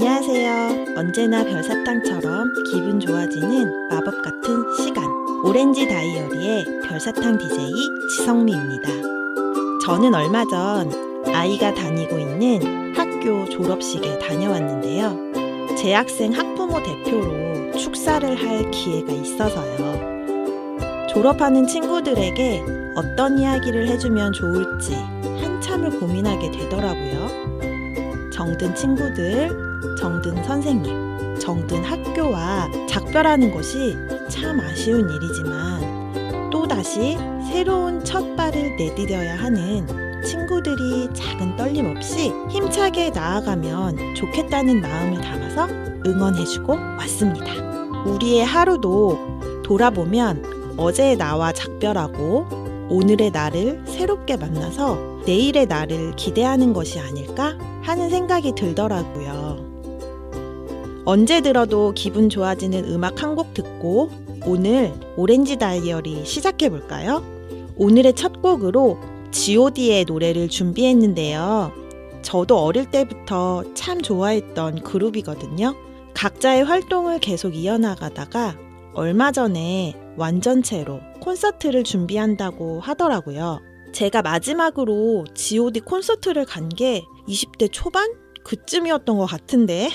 안녕하세요. 언제나 별사탕처럼 기분 좋아지는 마법 같은 시간. 오렌지 다이어리의 별사탕 DJ 지성미입니다. 저는 얼마 전 아이가 다니고 있는 학교 졸업식에 다녀왔는데요. 재학생 학부모 대표로 축사를 할 기회가 있어서요. 졸업하는 친구들에게 어떤 이야기를 해주면 좋을지 한참을 고민하게 되더라고요. 정든 친구들, 정든 선생님, 정든 학교와 작별하는 것이 참 아쉬운 일이지만 또다시 새로운 첫 발을 내디뎌야 하는 친구들이 작은 떨림 없이 힘차게 나아가면 좋겠다는 마음을 담아서 응원해주고 왔습니다. 우리의 하루도 돌아보면 어제의 나와 작별하고 오늘의 나를 새롭게 만나서 내일의 나를 기대하는 것이 아닐까 하는 생각이 들더라고요. 언제 들어도 기분 좋아지는 음악 한 곡 듣고 오늘 오렌지 다이어리 시작해볼까요? 오늘의 첫 곡으로 G.O.D의 노래를 준비했는데요. 저도 어릴 때부터 참 좋아했던 그룹이거든요. 각자의 활동을 계속 이어나가다가 얼마 전에 완전체로 콘서트를 준비한다고 하더라고요. 제가 마지막으로 G.O.D 콘서트를 간 게 20대 초반? 그쯤이었던 것 같은데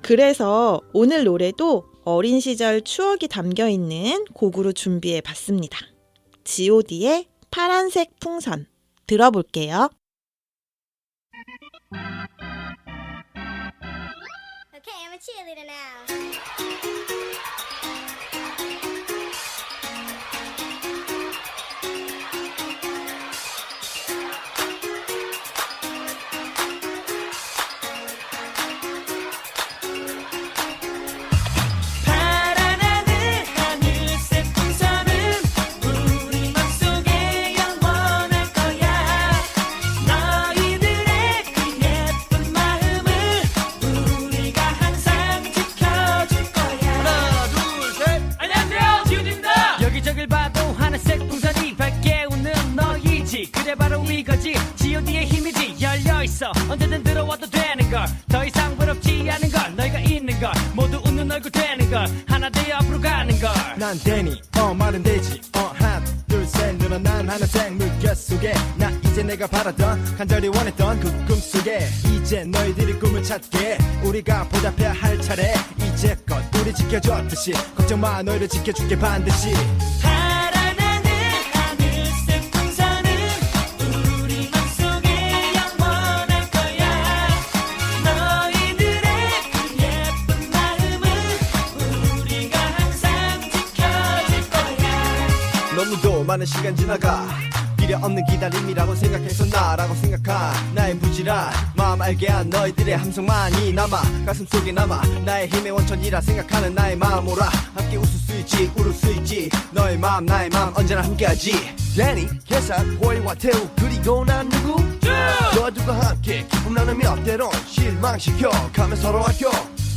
그래서 오늘 노래도 어린 시절 추억이 담겨있는 곡으로 준비해봤습니다. G.O.D의 파란색 풍선 들어볼게요. Okay, I'm a cheerleader now. 그래 바로 이거지 G.O.D의 힘이지 열려있어 언제든 들어와도 되는걸 더 이상 부럽지 않은걸 너희가 있는걸 모두 웃는 얼굴 되는걸 하나 되어 앞으로 가는걸 난 데니 말은 되지 하나 둘 셋 늘어난 하늘색 물결 속에 나 이제 내가 바라던 간절히 원했던 그 꿈속에 이제 너희들이 꿈을 찾게 우리가 보답해야 할 차례 이제껏 우리 지켜줬듯이 걱정마 너희를 지켜줄게 반드시 너무도 많은 시간 지나가 필요 없는 기다림이라고 생각해서 나라고 생각한 나의 부지런 마음 알게 한 너희들의 함성만이 남아 가슴속에 남아 나의 힘의 원천이라 생각하는 나의 마음 오라 함께 웃을 수 있지 울을 수 있지 너의 마음 나의 마음 언제나 함께하지 데니 계산 호의와 태우 그리고 난 누구 너희들과 함께 기쁨 나누며 때론 실망시켜 가면 서로 아껴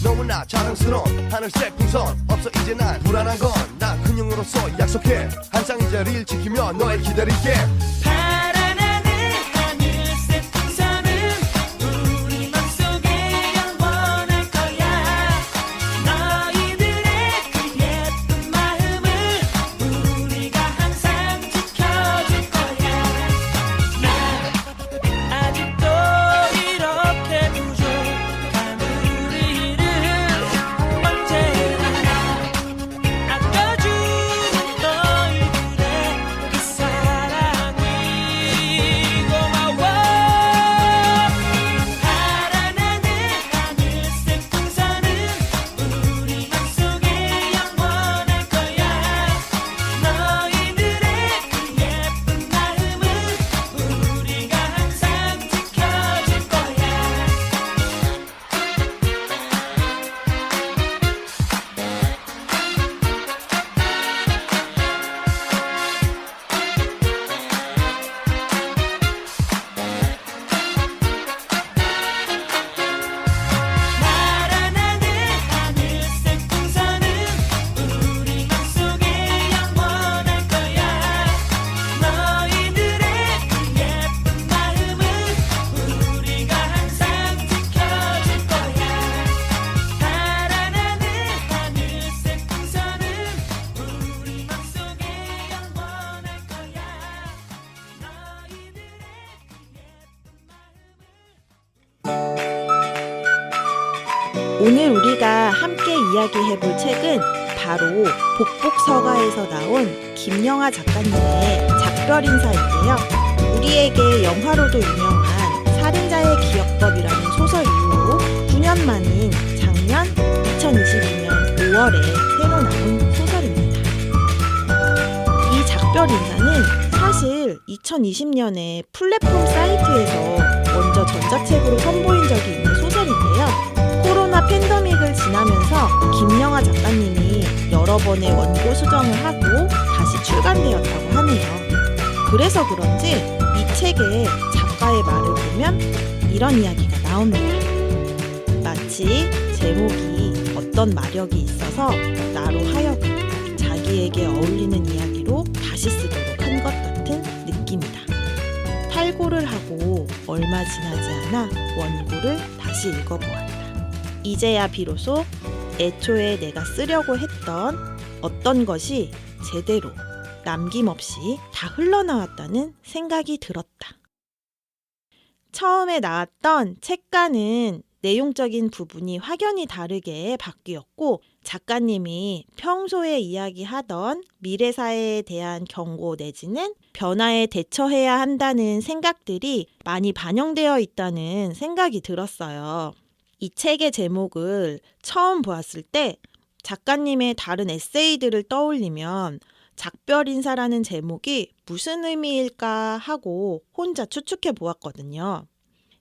너무나 자랑스러운 하늘색 풍선 없어 이제 난 불안한 건 난 근육으로서 약속해 항상 이 자리를 지키며 너를 기다릴게 파란 하늘 하늘색 풍선은 우리 맘속에 영원할 거야 너희들의 그 예쁜 마음을 우리가 항상 지켜줄 거야 난 아직도 이렇게 부족한 우리를 언제나 아껴주는 너희들의 그 사랑이 오늘 우리가 함께 이야기해볼 책은 바로 복복서가에서 나온 김영하 작가님의 작별인사인데요. 우리에게 영화로도 유명한 살인자의 기억법이라는 소설 이후로 9년 만인 작년 2022년 5월에 새로 나온 소설입니다. 이 작별인사는 사실 2020년에 플랫폼 사이트에서 먼저 전자책으로 선보인 적이 있는 소설인데요. 코로나 팬데믹을 지나면서 김영하 작가님이 여러 번의 원고 수정을 하고 다시 출간되었다고 하네요. 그래서 그런지 이 책의 작가의 말을 보면 이런 이야기가 나옵니다. 마치 제목이 어떤 마력이 있어서 나로 하여금 자기에게 어울리는 이야기로 다시 쓰도록 한 것 같은 느낌이다. 탈고를 하고 얼마 지나지 않아 원고를 다시 읽어보았다. 이제야 비로소 애초에 내가 쓰려고 했던 어떤 것이 제대로 남김없이 다 흘러나왔다는 생각이 들었다. 처음에 나왔던 책과는 내용적인 부분이 확연히 다르게 바뀌었고 작가님이 평소에 이야기하던 미래 사회에 대한 경고 내지는 변화에 대처해야 한다는 생각들이 많이 반영되어 있다는 생각이 들었어요. 이 책의 제목을 처음 보았을 때 작가님의 다른 에세이들을 떠올리면 작별인사라는 제목이 무슨 의미일까 하고 혼자 추측해 보았거든요.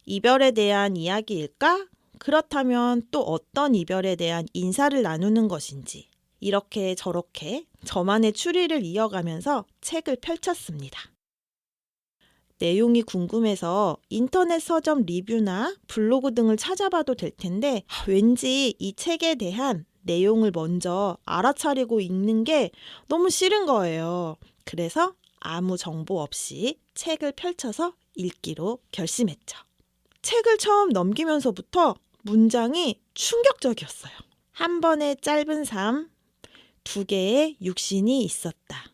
이별에 대한 이야기일까? 그렇다면 또 어떤 이별에 대한 인사를 나누는 것인지 이렇게 저렇게 저만의 추리를 이어가면서 책을 펼쳤습니다. 내용이 궁금해서 인터넷 서점 리뷰나 블로그 등을 찾아봐도 될 텐데 왠지 이 책에 대한 내용을 먼저 알아차리고 읽는 게 너무 싫은 거예요. 그래서 아무 정보 없이 책을 펼쳐서 읽기로 결심했죠. 책을 처음 넘기면서부터 문장이 충격적이었어요. 한 번의 짧은 삶, 두 개의 육신이 있었다.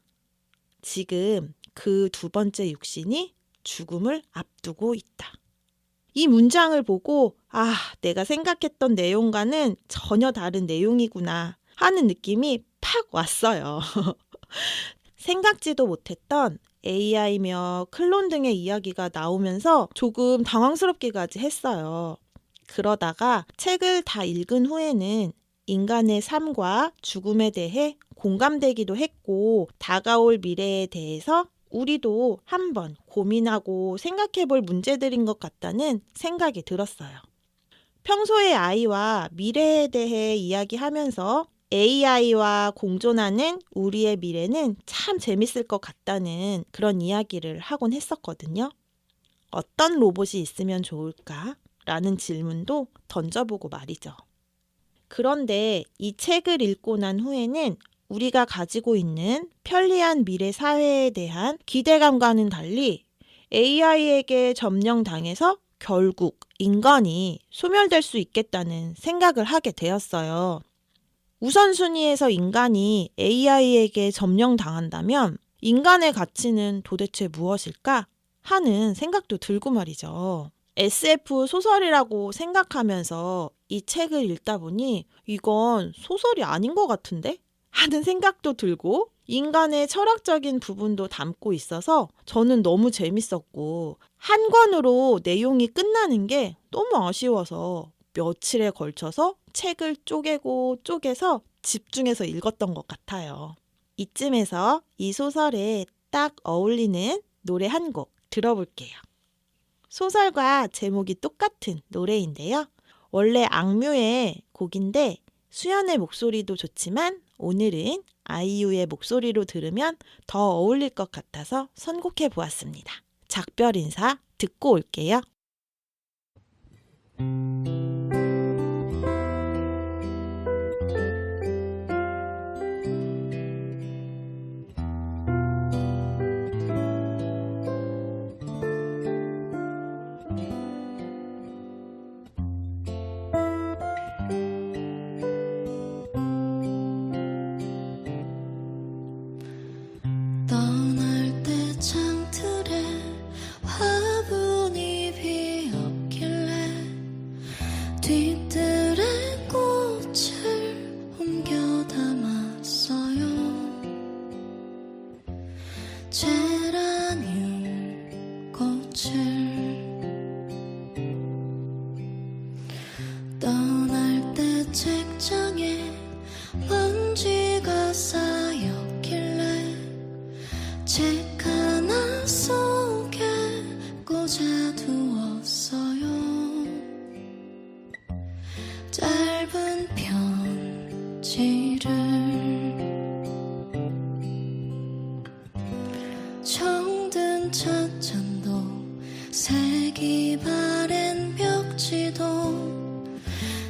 지금 그 두 번째 육신이 죽음을 앞두고 있다. 이 문장을 보고 내가 생각했던 내용과는 전혀 다른 내용이구나 하는 느낌이 팍 왔어요. 생각지도 못했던 AI며 클론 등의 이야기가 나오면서 조금 당황스럽기까지 했어요. 그러다가 책을 다 읽은 후에는 인간의 삶과 죽음에 대해 공감되기도 했고 다가올 미래에 대해서 우리도 한번 고민하고 생각해 볼 문제들인 것 같다는 생각이 들었어요. 평소에 아이와 미래에 대해 이야기하면서 AI와 공존하는 우리의 미래는 참 재밌을 것 같다는 그런 이야기를 하곤 했었거든요. 어떤 로봇이 있으면 좋을까? 라는 질문도 던져보고 말이죠. 그런데 이 책을 읽고 난 후에는 우리가 가지고 있는 편리한 미래 사회에 대한 기대감과는 달리 AI에게 점령당해서 결국 인간이 소멸될 수 있겠다는 생각을 하게 되었어요. 우선순위에서 인간이 AI에게 점령당한다면 인간의 가치는 도대체 무엇일까 하는 생각도 들고 말이죠. SF 소설이라고 생각하면서 이 책을 읽다 보니 이건 소설이 아닌 것 같은데? 하는 생각도 들고 인간의 철학적인 부분도 담고 있어서 저는 너무 재밌었고 한 권으로 내용이 끝나는 게 너무 아쉬워서 며칠에 걸쳐서 책을 쪼개서 집중해서 읽었던 것 같아요. 이쯤에서 이 소설에 딱 어울리는 노래 한 곡 들어볼게요. 소설과 제목이 똑같은 노래인데요. 원래 악뮤의 곡인데 수연의 목소리도 좋지만 오늘은 아이유의 목소리로 들으면 더 어울릴 것 같아서 선곡해 보았습니다. 작별 인사 듣고 올게요. 떠날 때 창틀에 화분이 피었길래 떠날 때 책장에 먼지가 쌓였길래 책 하나 속에 꽂아두었어요. 짧은 편지를 정든 찻잔도 색이 바랜 벽지도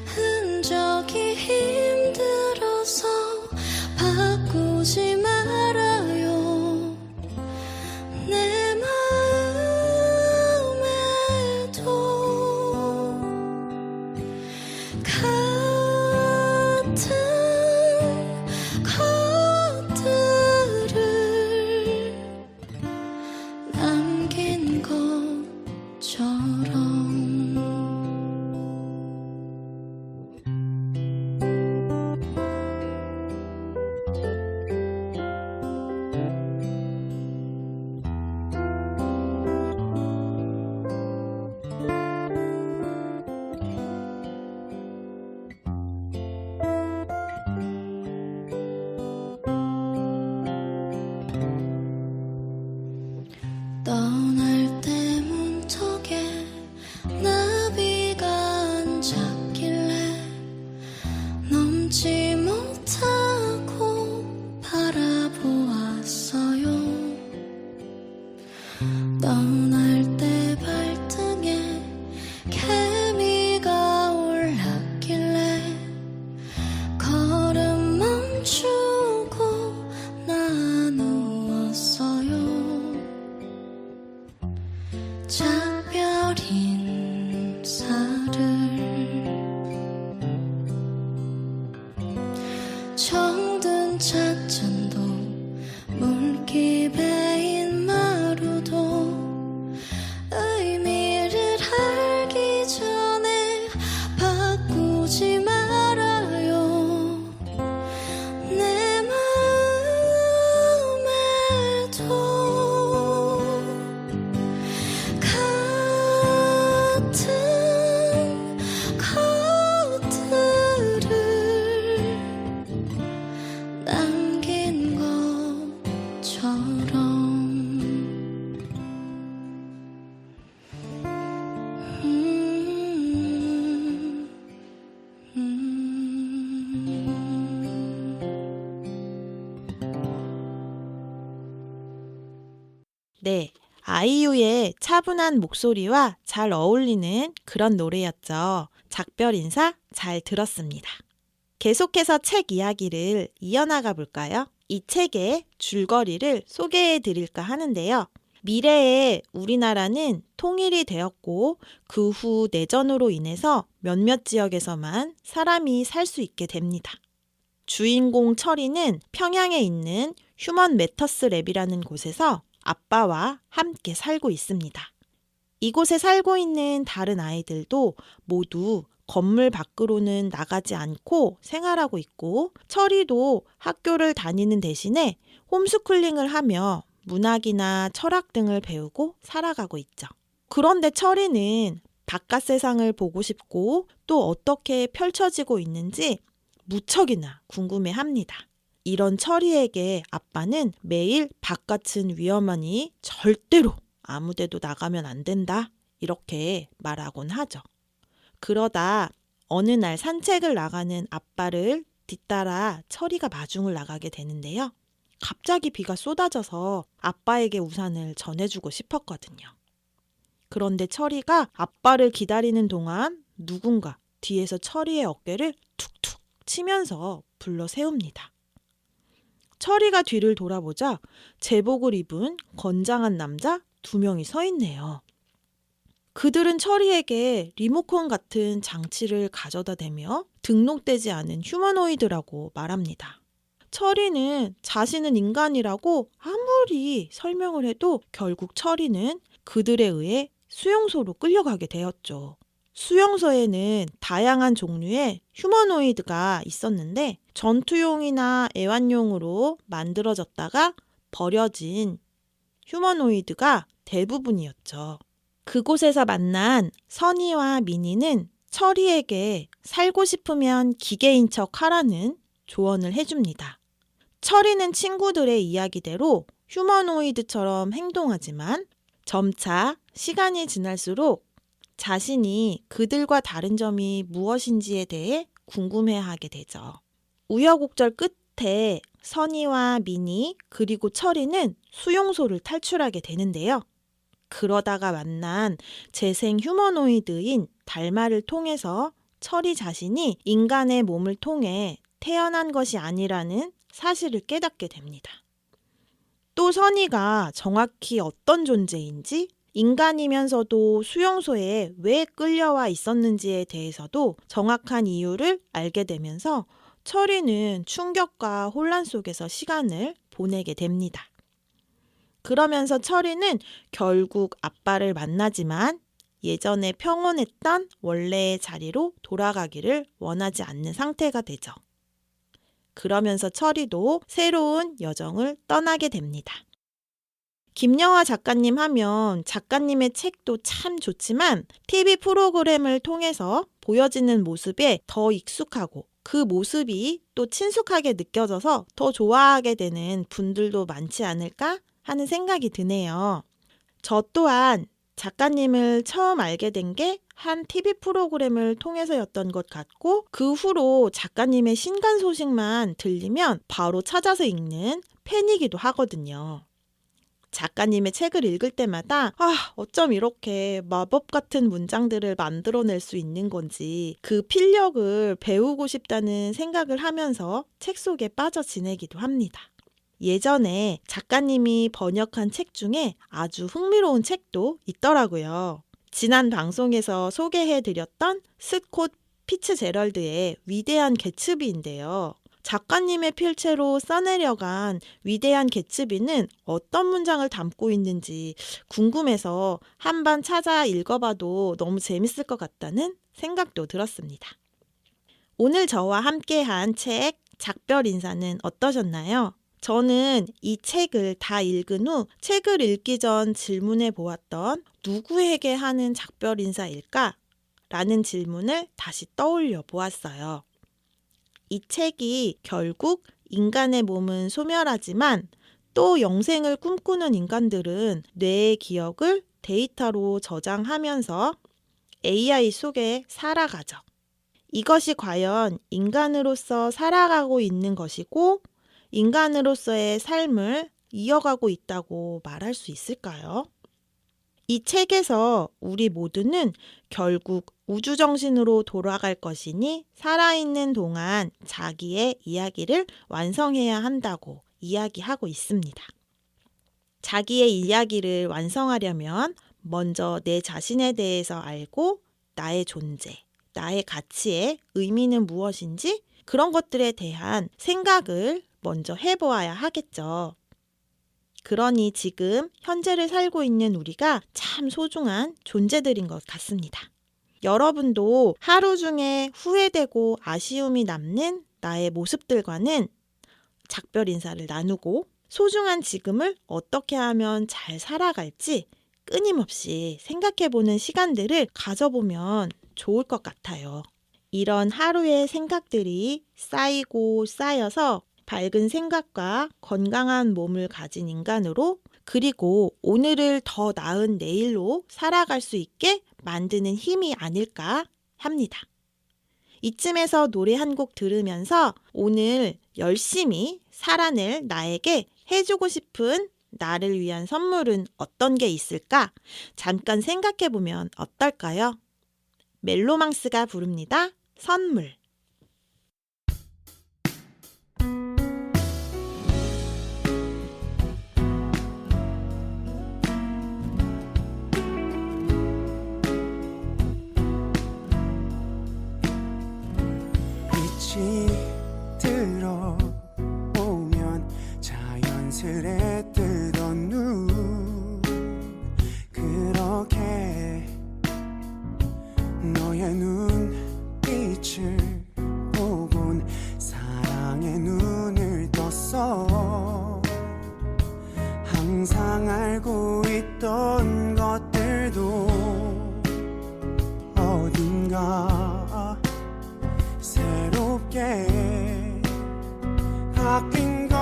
흔적이 힘들어서 바꾸지 말아요. 내 마음에도 같은 것들을 남긴 것처럼. 떠날 때 문턱에 나비가 앉았길래 넘지 못하고 바라보았어요. 떠날 때 발등에 개미가 올랐길래 걸음 멈추고 나누었어요. 작별 인사를 정든 찻잔도 물기 베인 마루도 의미를 알기 전에 바꾸지 말아요. 내 마음에도 같은 것들을 남긴 것처럼. 네, 아이유의 차분한 목소리와 잘 어울리는 그런 노래였죠. 작별 인사 잘 들었습니다. 계속해서 책 이야기를 이어나가 볼까요? 이 책의 줄거리를 소개해 드릴까 하는데요. 미래에 우리나라는 통일이 되었고 그 후 내전으로 인해서 몇몇 지역에서만 사람이 살 수 있게 됩니다. 주인공 철이는 평양에 있는 휴먼 매터스 랩이라는 곳에서 아빠와 함께 살고 있습니다. 이곳에 살고 있는 다른 아이들도 모두 건물 밖으로는 나가지 않고 생활하고 있고 철이도 학교를 다니는 대신에 홈스쿨링을 하며 문학이나 철학 등을 배우고 살아가고 있죠. 그런데 철이는 바깥 세상을 보고 싶고 또 어떻게 펼쳐지고 있는지 무척이나 궁금해합니다. 이런 철이에게 아빠는 매일 바깥은 위험하니 절대로 아무데도 나가면 안 된다 이렇게 말하곤 하죠. 그러다 어느 날 산책을 나가는 아빠를 뒤따라 철이가 마중을 나가게 되는데요. 갑자기 비가 쏟아져서 아빠에게 우산을 전해주고 싶었거든요. 그런데 철이가 아빠를 기다리는 동안 누군가 뒤에서 철이의 어깨를 툭툭 치면서 불러 세웁니다. 철이가 뒤를 돌아보자 제복을 입은 건장한 남자 2명이 서 있네요. 그들은 철이에게 리모컨 같은 장치를 가져다 대며 등록되지 않은 휴머노이드라고 말합니다. 철이는 자신은 인간이라고 아무리 설명을 해도 결국 철이는 그들에 의해 수용소로 끌려가게 되었죠. 수용소에는 다양한 종류의 휴머노이드가 있었는데 전투용이나 애완용으로 만들어졌다가 버려진 휴머노이드가 대부분이었죠. 그곳에서 만난 선희와 민희는 철이에게 살고 싶으면 기계인 척 하라는 조언을 해줍니다. 철이는 친구들의 이야기대로 휴머노이드처럼 행동하지만 점차 시간이 지날수록 자신이 그들과 다른 점이 무엇인지에 대해 궁금해하게 되죠. 우여곡절 끝에 선희와 민희 그리고 철이는 수용소를 탈출하게 되는데요. 그러다가 만난 재생 휴머노이드인 달마를 통해서 철이 자신이 인간의 몸을 통해 태어난 것이 아니라는 사실을 깨닫게 됩니다. 또 선희가 정확히 어떤 존재인지, 인간이면서도 수용소에 왜 끌려와 있었는지에 대해서도 정확한 이유를 알게 되면서 철이는 충격과 혼란 속에서 시간을 보내게 됩니다. 그러면서 철이는 결국 아빠를 만나지만 예전에 평온했던 원래의 자리로 돌아가기를 원하지 않는 상태가 되죠. 그러면서 철이도 새로운 여정을 떠나게 됩니다. 김여화 작가님 하면 작가님의 책도 참 좋지만 TV 프로그램을 통해서 보여지는 모습에 더 익숙하고 그 모습이 또 친숙하게 느껴져서 더 좋아하게 되는 분들도 많지 않을까 하는 생각이 드네요. 저 또한 작가님을 처음 알게 된 게 한 TV 프로그램을 통해서였던 것 같고 그 후로 작가님의 신간 소식만 들리면 바로 찾아서 읽는 팬이기도 하거든요. 작가님의 책을 읽을 때마다 어쩜 이렇게 마법 같은 문장들을 만들어낼 수 있는 건지 그 필력을 배우고 싶다는 생각을 하면서 책 속에 빠져 지내기도 합니다. 예전에 작가님이 번역한 책 중에 아주 흥미로운 책도 있더라고요. 지난 방송에서 소개해드렸던 스콧 피츠제럴드의 위대한 개츠비인데요. 작가님의 필체로 써내려간 위대한 개츠비는 어떤 문장을 담고 있는지 궁금해서 한번 찾아 읽어봐도 너무 재밌을 것 같다는 생각도 들었습니다. 오늘 저와 함께한 책 작별 인사는 어떠셨나요? 저는 이 책을 다 읽은 후 책을 읽기 전 질문해 보았던 누구에게 하는 작별 인사일까? 라는 질문을 다시 떠올려 보았어요. 이 책이 결국 인간의 몸은 소멸하지만 또 영생을 꿈꾸는 인간들은 뇌의 기억을 데이터로 저장하면서 AI 속에 살아가죠. 이것이 과연 인간으로서 살아가고 있는 것이고 인간으로서의 삶을 이어가고 있다고 말할 수 있을까요? 이 책에서 우리 모두는 결국 우주정신으로 돌아갈 것이니 살아있는 동안 자기의 이야기를 완성해야 한다고 이야기하고 있습니다. 자기의 이야기를 완성하려면 먼저 내 자신에 대해서 알고 나의 존재, 나의 가치의 의미는 무엇인지 그런 것들에 대한 생각을 먼저 해보아야 하겠죠. 그러니 지금 현재를 살고 있는 우리가 참 소중한 존재들인 것 같습니다. 여러분도 하루 중에 후회되고 아쉬움이 남는 나의 모습들과는 작별 인사를 나누고 소중한 지금을 어떻게 하면 잘 살아갈지 끊임없이 생각해보는 시간들을 가져보면 좋을 것 같아요. 이런 하루의 생각들이 쌓이고 쌓여서 밝은 생각과 건강한 몸을 가진 인간으로 그리고 오늘을 더 나은 내일로 살아갈 수 있게 만드는 힘이 아닐까 합니다. 이쯤에서 노래 한 곡 들으면서 오늘 열심히 살아낼 나에게 해주고 싶은 나를 위한 선물은 어떤 게 있을까? 잠깐 생각해보면 어떨까요? 멜로망스가 부릅니다. 선물. 들어오면 자연스레 뜨던 눈 그렇게 너의 눈빛을 보곤 사랑의 눈을 떴어. 항상 알고 있던 것들도 어딘가 새롭게 바뀐 것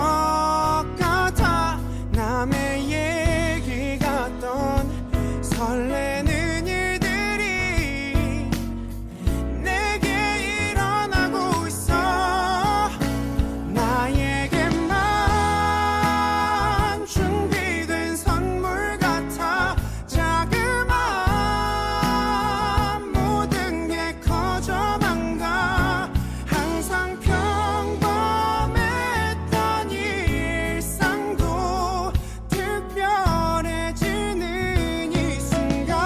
같아. 남의 얘기 같던 설레는 일들이 내게 일어나고 있어. 나에게만 준비된 선물 같아. 자그마한 모든 게 커져만 가. 항상 평범했던 일상도 특별해지는 이 순간.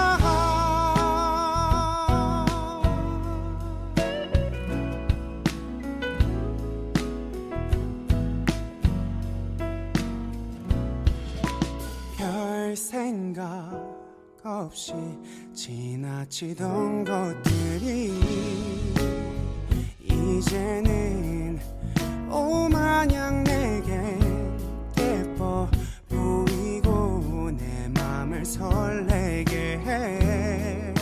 별 생각 없이 지나치던 것들이 이제는 오마냥 내게 예뻐 보이고 내 맘을 설레게 해.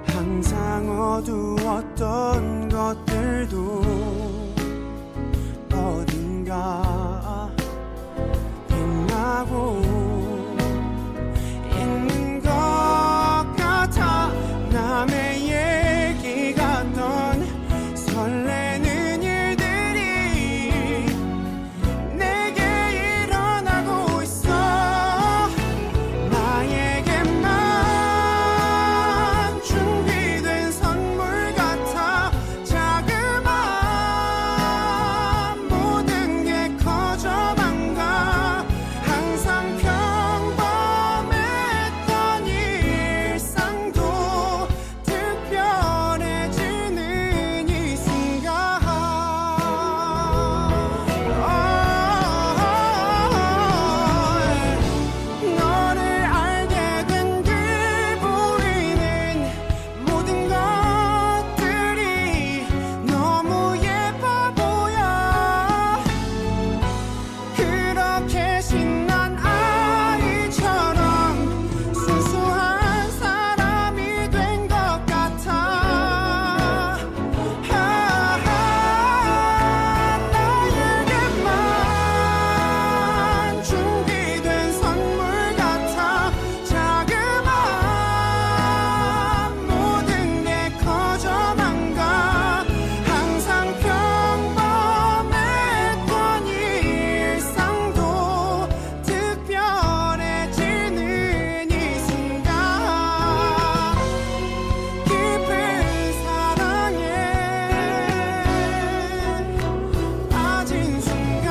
항상 어두웠던 것들도 어딘가 빛나고 있는 것 같아. 남의 얘기 같던 설레는 일들이 내게 일어나고 있어. 나에게만 준비된 선물 같아. 자그마한 모든 게 커져만 가. 항상 평범했던 일상도 특별해지는 이 순간. 너를 알게 된 뒤 보이는 모든 것들이 너무 예뻐 보여. 그렇게 신난 아이처럼 순수한 사람이 된 것 같아. 나에게만 준비된 선물 같아. 자그마한 모든 게 커져만 가. 항상 평범했던 일상도 특별해지는 이 순간. 깊은 사랑에 빠진 순간.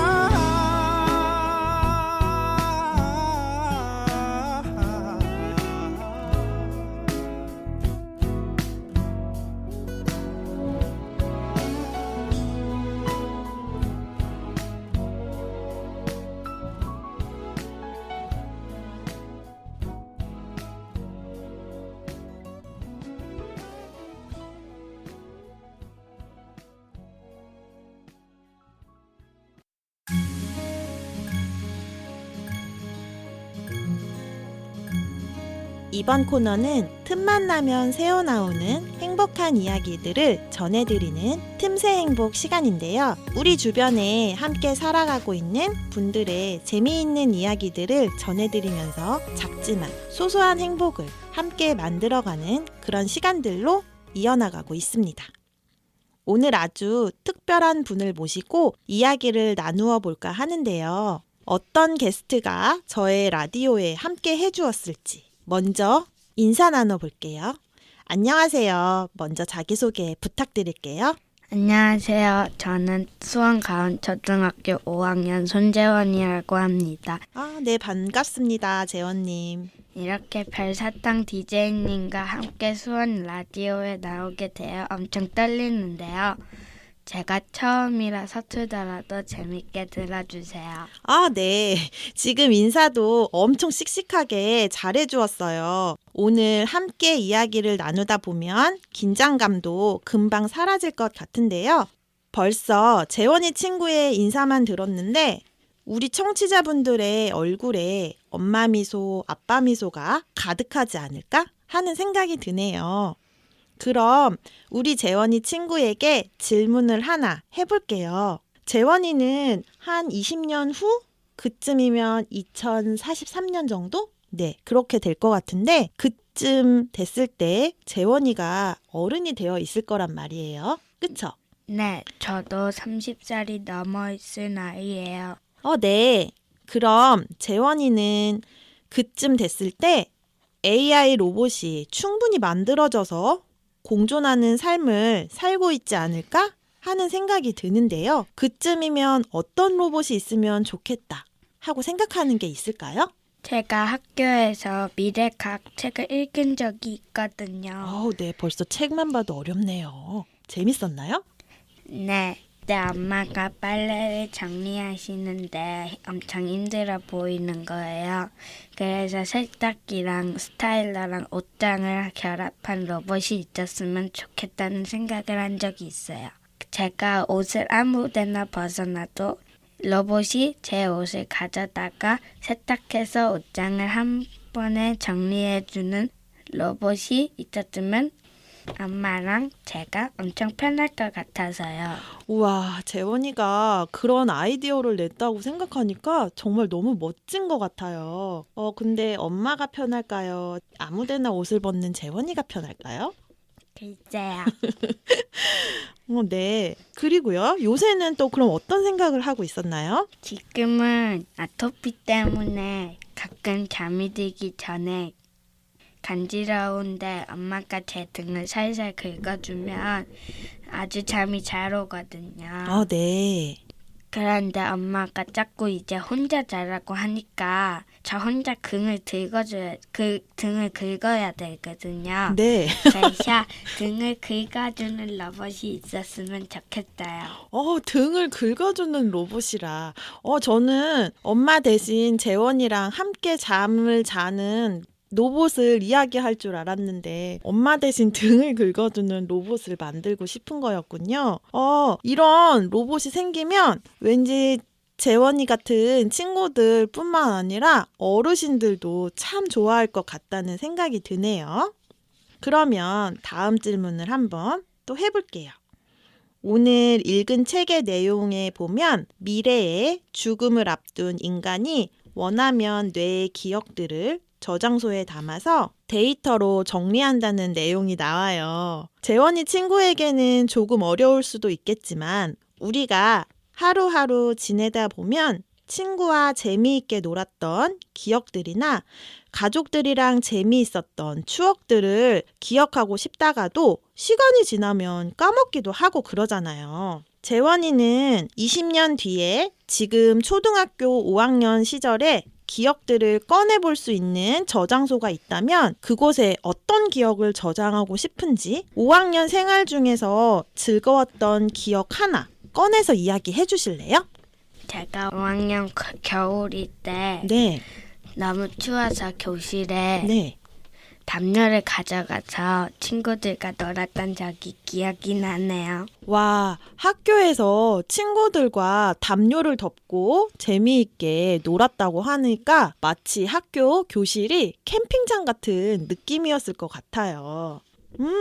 이번 코너는 틈만 나면 새어나오는 행복한 이야기들을 전해드리는 틈새 행복 시간인데요. 우리 주변에 함께 살아가고 있는 분들의 재미있는 이야기들을 전해드리면서 작지만 소소한 행복을 함께 만들어가는 그런 시간들로 이어나가고 있습니다. 오늘 아주 특별한 분을 모시고 이야기를 나누어 볼까 하는데요. 어떤 게스트가 저의 라디오에 함께 해주었을지 먼저 인사 나눠볼게요. 안녕하세요. 먼저 자기소개 부탁드릴게요. 안녕하세요. 저는 수원가온초등학교 5학년 손재원이라고 합니다. 네, 반갑습니다. 재원님. 이렇게 별사탕 DJ님과 함께 수원 라디오에 나오게 되어 엄청 떨리는데요. 제가 처음이라 서투더라도 재밌게 들어주세요. 네. 지금 인사도 엄청 씩씩하게 잘해주었어요. 오늘 함께 이야기를 나누다 보면 긴장감도 금방 사라질 것 같은데요. 벌써 재원이 친구의 인사만 들었는데 우리 청취자분들의 얼굴에 엄마 미소, 아빠 미소가 가득하지 않을까 하는 생각이 드네요. 그럼 우리 재원이 친구에게 질문을 하나 해볼게요. 재원이는 한 20년 후? 그쯤이면 2043년 정도? 네, 그렇게 될 것 같은데 그쯤 됐을 때 재원이가 어른이 되어 있을 거란 말이에요. 그쵸? 네, 저도 30살이 넘어 있을 나이예요. 네. 그럼 재원이는 그쯤 됐을 때 AI 로봇이 충분히 만들어져서 공존하는 삶을 살고 있지 않을까 하는 생각이 드는데요. 그쯤이면 어떤 로봇이 있으면 좋겠다 하고 생각하는 게 있을까요? 제가 학교에서 미래과학 책을 읽은 적이 있거든요. 네. 벌써 책만 봐도 어렵네요. 재밌었나요? 네, 내 엄마가 빨래를 정리하시는데 엄청 힘들어 보이는 거예요. 그래서 세탁기랑 스타일러랑 옷장을 결합한 로봇이 있었으면 좋겠다는 생각을 한 적이 있어요. 제가 옷을 아무 데나 벗어놔도 로봇이 제 옷을 가져다가 세탁해서 옷장을 한 번에 정리해주는 로봇이 있었으면 엄마랑 제가 엄청 편할 것 같아서요. 우와, 재원이가 그런 아이디어를 냈다고 생각하니까 정말 너무 멋진 것 같아요. 근데 엄마가 편할까요? 아무데나 옷을 벗는 재원이가 편할까요? 글쎄요. 네. 그리고요, 요새는 또 그럼 어떤 생각을 하고 있었나요? 지금은 아토피 때문에 가끔 잠이 들기 전에 간지러운데 엄마가 제 등을 살살 긁어주면 아주 잠이 잘 오거든요. 네. 그런데 엄마가 자꾸 이제 혼자 자라고 하니까 저 혼자 등을 긁어야 되거든요. 네. 그래서 등을 긁어주는 로봇이 있었으면 좋겠어요. 등을 긁어주는 로봇이라. 저는 엄마 대신 재원이랑 함께 잠을 자는 로봇을 이야기할 줄 알았는데 엄마 대신 등을 긁어주는 로봇을 만들고 싶은 거였군요. 이런 로봇이 생기면 왠지 재원이 같은 친구들 뿐만 아니라 어르신들도 참 좋아할 것 같다는 생각이 드네요. 그러면 다음 질문을 한번 또 해볼게요. 오늘 읽은 책의 내용에 보면 미래에 죽음을 앞둔 인간이 원하면 뇌의 기억들을 저장소에 담아서 데이터로 정리한다는 내용이 나와요. 재원이 친구에게는 조금 어려울 수도 있겠지만 우리가 하루하루 지내다 보면 친구와 재미있게 놀았던 기억들이나 가족들이랑 재미있었던 추억들을 기억하고 싶다가도 시간이 지나면 까먹기도 하고 그러잖아요. 재원이는 20년 뒤에 지금 초등학교 5학년 시절에 기억들을 꺼내볼 수 있는 저장소가 있다면 그곳에 어떤 기억을 저장하고 싶은지 5학년 생활 중에서 즐거웠던 기억 하나 꺼내서 이야기해 주실래요? 제가 5학년 겨울일 때 네. 너무 추워서 교실에 네. 담요를 가져가서 친구들과 놀았던 적이 기억이 나네요. 와, 학교에서 친구들과 담요를 덮고 재미있게 놀았다고 하니까 마치 학교 교실이 캠핑장 같은 느낌이었을 것 같아요.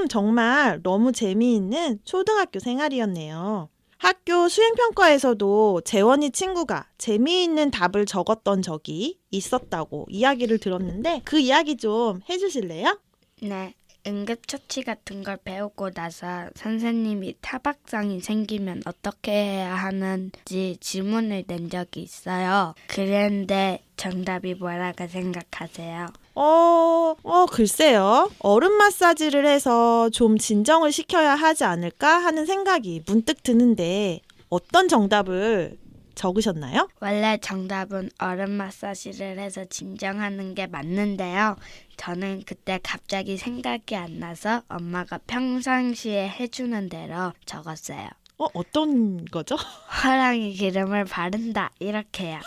정말 너무 재미있는 초등학교 생활이었네요. 학교 수행평가에서도 재원이 친구가 재미있는 답을 적었던 적이 있었다고 이야기를 들었는데 그 이야기 좀 해주실래요? 네, 응급처치 같은 걸 배우고 나서 선생님이 타박상이 생기면 어떻게 해야 하는지 질문을 낸 적이 있어요. 그런데 정답이 뭐라고 생각하세요? 글쎄요. 얼음 마사지를 해서 좀 진정을 시켜야 하지 않을까 하는 생각이 문득 드는데 어떤 정답을 적으셨나요? 원래 정답은 얼음 마사지를 해서 진정하는 게 맞는데요. 저는 그때 갑자기 생각이 안 나서 엄마가 평상시에 해주는 대로 적었어요. 어떤 거죠? 호랑이 기름을 바른다 이렇게요.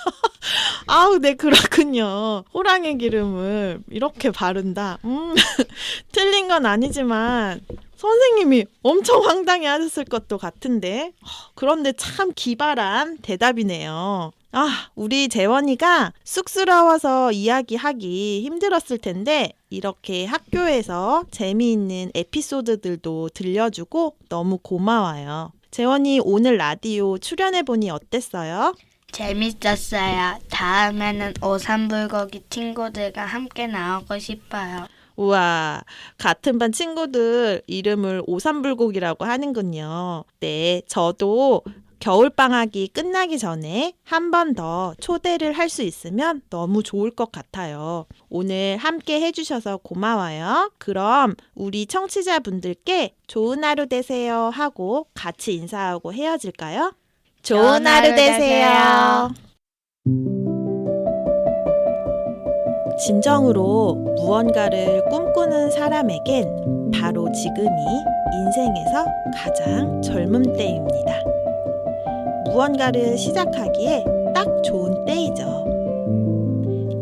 아우, 네, 그렇군요. 호랑이 기름을 이렇게 바른다. 틀린 건 아니지만 선생님이 엄청 황당해 하셨을 것도 같은데 그런데 참 기발한 대답이네요. 우리 재원이가 쑥스러워서 이야기하기 힘들었을 텐데 이렇게 학교에서 재미있는 에피소드들도 들려주고 너무 고마워요. 재원이 오늘 라디오 출연해보니 어땠어요? 재밌었어요. 다음에는 오삼불고기 친구들과 함께 나오고 싶어요. 우와, 같은 반 친구들 이름을 오삼불고기라고 하는군요. 네, 저도 겨울방학이 끝나기 전에 한 번 더 초대를 할 수 있으면 너무 좋을 것 같아요. 오늘 함께 해주셔서 고마워요. 그럼 우리 청취자분들께 좋은 하루 되세요 하고 같이 인사하고 헤어질까요? 좋은 하루 되세요. 진정으로 무언가를 꿈꾸는 사람에겐 바로 지금이 인생에서 가장 젊은 때입니다. 무언가를 시작하기에 딱 좋은 때이죠.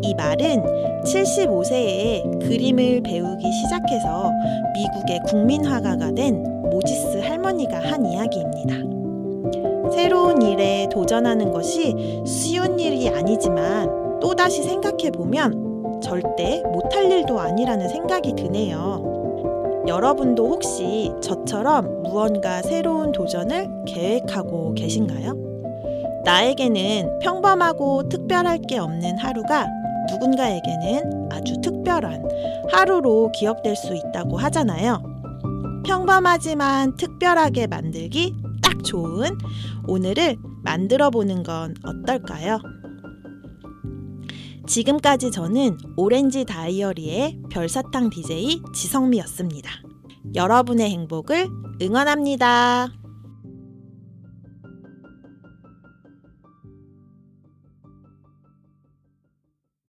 이 말은 75세에 그림을 배우기 시작해서 미국의 국민화가가 된 모지스 할머니가 한 이야기입니다. 새로운 일에 도전하는 것이 쉬운 일이 아니지만 또다시 생각해보면 절대 못할 일도 아니라는 생각이 드네요. 여러분도 혹시 저처럼 무언가 새로운 도전을 계획하고 계신가요? 나에게는 평범하고 특별할 게 없는 하루가 누군가에게는 아주 특별한 하루로 기억될 수 있다고 하잖아요. 평범하지만 특별하게 만들기 딱 좋은 오늘을 만들어 보는 건 어떨까요? 지금까지 저는 오렌지 다이어리의 별사탕 DJ 지성미였습니다. 여러분의 행복을 응원합니다.